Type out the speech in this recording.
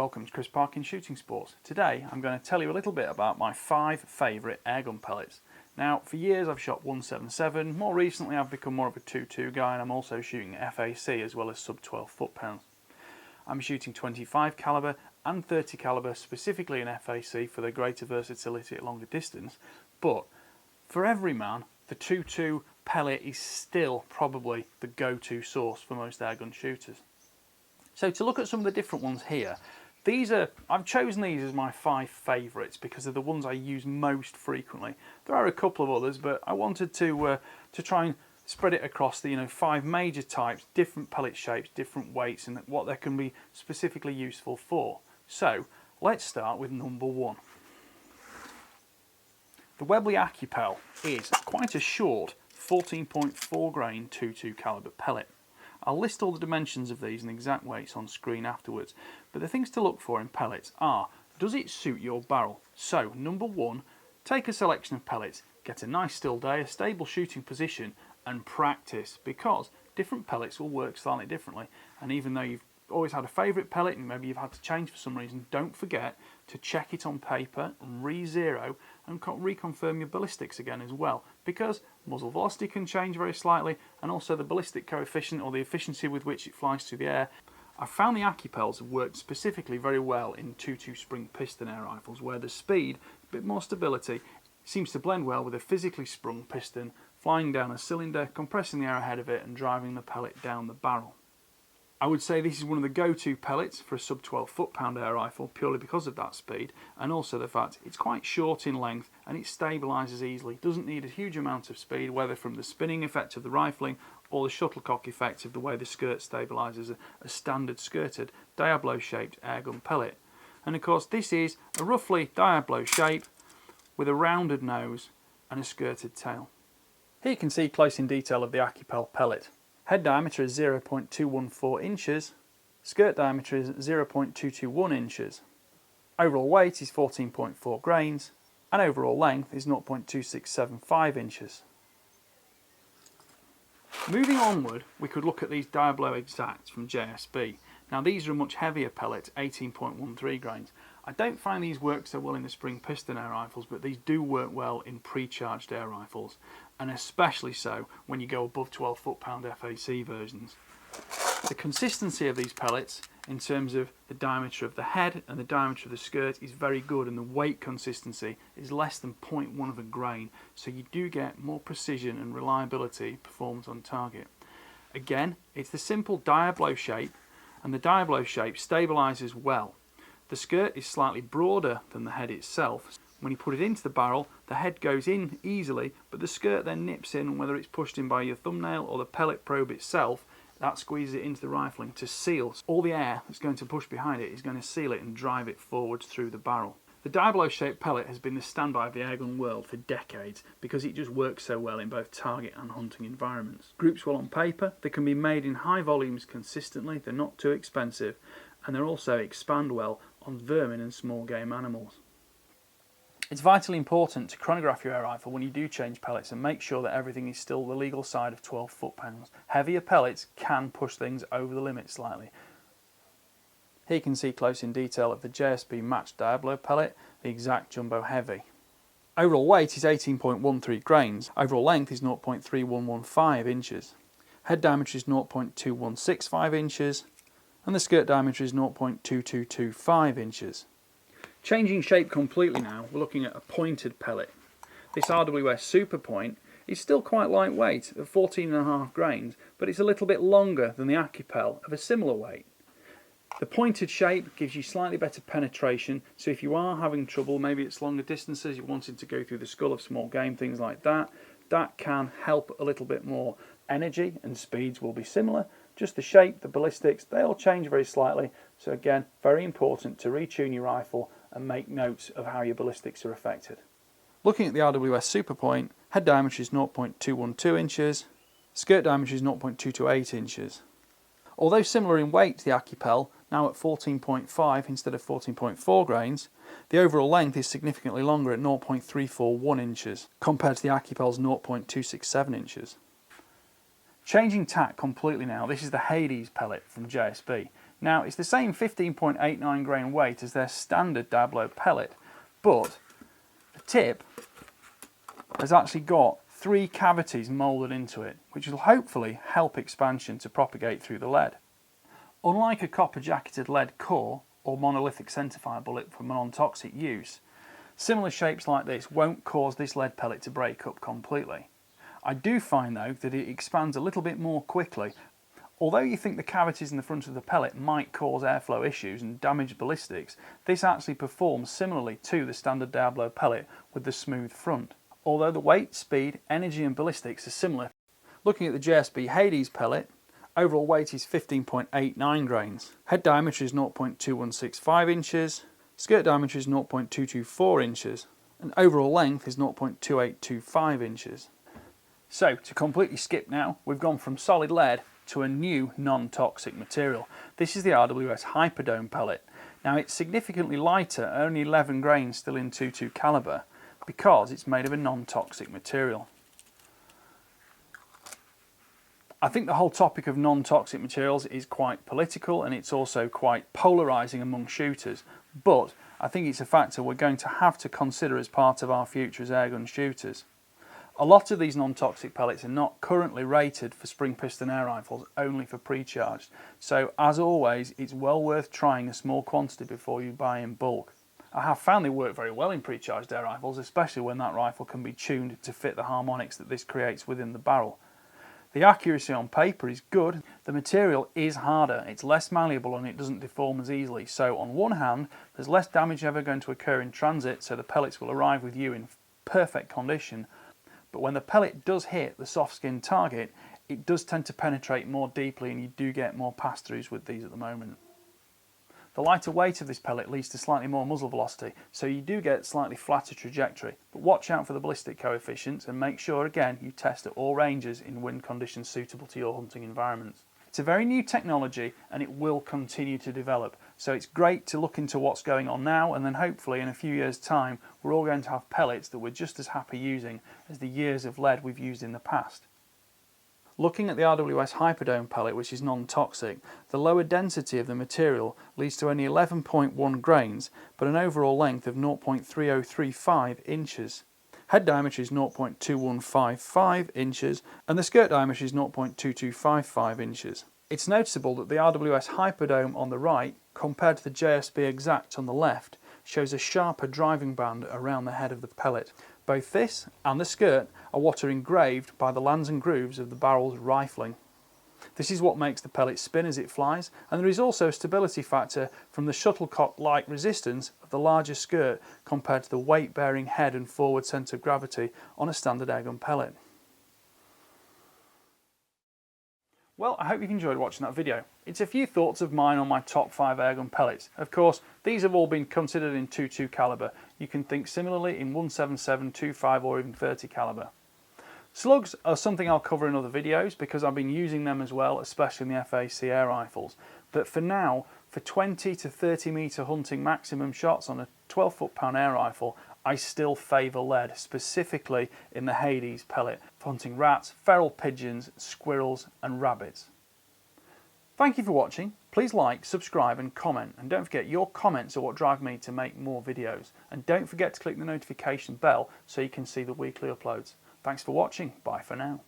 welcome to Chris Parkin Shooting Sports. Today I'm going to tell you a little bit about my 5 favourite airgun pellets. Now for years I've shot 177, more recently I've become more of a 2.2 guy and I'm also shooting FAC as well as sub 12 foot-pounds. I'm shooting 25 caliber and 30 caliber specifically in FAC for the greater versatility at longer distance, but for every man the 2.2 pellet is still probably the go-to source for most airgun shooters. So to look at some of the different ones here, I've chosen these as my 5 favourites because they're the ones I use most frequently. There are a couple of others, but I wanted to try and spread it across the 5 major types, different pellet shapes, different weights, and what they can be specifically useful for. So let's start with number 1. The Webley Acupel is quite a short 14.4 grain 2.2 caliber pellet. I'll list all the dimensions of these and exact weights on screen afterwards, but the things to look for in pellets are, does it suit your barrel? So number 1, take a selection of pellets, get a nice still day, a stable shooting position and practice, because different pellets will work slightly differently, and even though you've always had a favourite pellet and maybe you've had to change for some reason, don't forget to check it on paper, re-zero and reconfirm your ballistics again as well, because muzzle velocity can change very slightly and also the ballistic coefficient or the efficiency with which it flies through the air. I've found the Acupels have worked specifically very well in 2.2 spring piston air rifles where the speed, a bit more stability, seems to blend well with a physically sprung piston flying down a cylinder, compressing the air ahead of it and driving the pellet down the barrel. I would say this is one of the go-to pellets for a sub 12 foot-pound air rifle purely because of that speed and also the fact it's quite short in length and it stabilises easily. It doesn't need a huge amount of speed, whether from the spinning effect of the rifling or the shuttlecock effect of the way the skirt stabilises a standard skirted Diablo shaped airgun pellet. And of course this is a roughly Diablo shape with a rounded nose and a skirted tail. Here you can see close in detail of the Acupel pellet. Head diameter is 0.214 inches, skirt diameter is 0.221 inches, overall weight is 14.4 grains, and overall length is 0.2675 inches. Moving onward, we could look at these Diablo Exacts from JSB. Now these are a much heavier pellet, 18.13 grains. I don't find these work so well in the spring piston air rifles, but these do work well in pre-charged air rifles, and especially so when you go above 12 foot-pound FAC versions. The consistency of these pellets in terms of the diameter of the head and the diameter of the skirt is very good, and the weight consistency is less than 0.1 of a grain, so you do get more precision and reliability performance on target. Again, it's the simple Diablo shape, and the Diablo shape stabilises well. The skirt is slightly broader than the head itself. When you put it into the barrel, the head goes in easily, but the skirt then nips in, whether it's pushed in by your thumbnail or the pellet probe itself, that squeezes it into the rifling to seal. All the air that's going to push behind it is going to seal it and drive it forwards through the barrel. The Diablo-shaped pellet has been the standby of the airgun world for decades because it just works so well in both target and hunting environments. Groups well on paper, they can be made in high volumes consistently, they're not too expensive, and they also expand well on vermin and small game animals. It's vitally important to chronograph your air rifle when you do change pellets and make sure that everything is still the legal side of 12 foot-pounds. Heavier pellets can push things over the limit slightly. Here you can see close in detail of the JSB matched Diablo pellet, the Exact Jumbo Heavy. Overall weight is 18.13 grains, overall length is 0.3115 inches, head diameter is 0.2165 inches, and the skirt diameter is 0.2225 inches. Changing shape completely now, we're looking at a pointed pellet. This RWS Superpoint is still quite lightweight at 14.5 grains, but it's a little bit longer than the Acupel of a similar weight. The pointed shape gives you slightly better penetration, so if you are having trouble, maybe it's longer distances, you're wanting to go through the skull of small game, things like that, that can help a little bit more. Energy and speeds will be similar, just the shape, the ballistics, they all change very slightly, so again, very important to retune your rifle and make notes of how your ballistics are affected. Looking at the RWS Superpoint, head diameter is 0.212 inches, skirt diameter is 0.228 inches. Although similar in weight to the Acupel, now at 14.5 instead of 14.4 grains, the overall length is significantly longer at 0.341 inches compared to the Acupel's 0.267 inches. Changing tack completely now, this is the Hades pellet from JSB. Now it's the same 15.89 grain weight as their standard Diablo pellet, but the tip has actually got 3 cavities moulded into it, which will hopefully help expansion to propagate through the lead. Unlike a copper jacketed lead core or monolithic centerfire bullet for non-toxic use, similar shapes like this won't cause this lead pellet to break up completely. I do find though that it expands a little bit more quickly. Although you think the cavities in the front of the pellet might cause airflow issues and damage ballistics, this actually performs similarly to the standard Diablo pellet with the smooth front. Although the weight, speed, energy and ballistics are similar. Looking at the JSB Hades pellet, overall weight is 15.89 grains. Head diameter is 0.2165 inches, skirt diameter is 0.224 inches, and overall length is 0.2825 inches. So, to completely skip now, we've gone from solid lead to a new non-toxic material. This is the RWS Hyperdome pellet. Now it's significantly lighter, only 11 grains still in 22 caliber, because it's made of a non-toxic material. I think the whole topic of non-toxic materials is quite political and it's also quite polarising among shooters, but I think it's a factor we're going to have to consider as part of our future as airgun shooters. A lot of these non-toxic pellets are not currently rated for spring piston air rifles, only for pre-charged. So as always, it's well worth trying a small quantity before you buy in bulk. I have found they work very well in pre-charged air rifles, especially when that rifle can be tuned to fit the harmonics that this creates within the barrel. The accuracy on paper is good, the material is harder, it's less malleable and it doesn't deform as easily. So on one hand, there's less damage ever going to occur in transit, so the pellets will arrive with you in perfect condition. But when the pellet does hit the soft skin target, it does tend to penetrate more deeply and you do get more pass-throughs with these at the moment. The lighter weight of this pellet leads to slightly more muzzle velocity, so you do get slightly flatter trajectory. But watch out for the ballistic coefficients and make sure again you test at all ranges in wind conditions suitable to your hunting environments. It's a very new technology and it will continue to develop, so it's great to look into what's going on now, and then hopefully in a few years' time we're all going to have pellets that we're just as happy using as the years of lead we've used in the past. Looking at the RWS Hyperdome pellet, which is non-toxic, the lower density of the material leads to only 11.1 grains but an overall length of 0.3035 inches. Head diameter is 0.2155 inches and the skirt diameter is 0.2255 inches. It's noticeable that the RWS Hyperdome on the right, compared to the JSB Exact on the left, shows a sharper driving band around the head of the pellet. Both this and the skirt are what are engraved by the lands and grooves of the barrel's rifling. This is what makes the pellet spin as it flies, and there is also a stability factor from the shuttlecock-like resistance of the larger skirt compared to the weight-bearing head and forward centre of gravity on a standard airgun pellet. Well, I hope you've enjoyed watching that video. It's a few thoughts of mine on my top 5 airgun pellets. Of course, these have all been considered in 22 caliber. You can think similarly in 177, 25 or even 30 caliber. Slugs are something I'll cover in other videos because I've been using them as well, especially in the FAC air rifles. But for now, for 20 to 30 metre hunting maximum shots on a 12 foot-pound air rifle, I still favour lead, specifically in the Hades pellet, for hunting rats, feral pigeons, squirrels and rabbits. Thank you for watching. Please like, subscribe and comment, and don't forget your comments are what drive me to make more videos. And don't forget to click the notification bell so you can see the weekly uploads. Thanks for watching. Bye for now.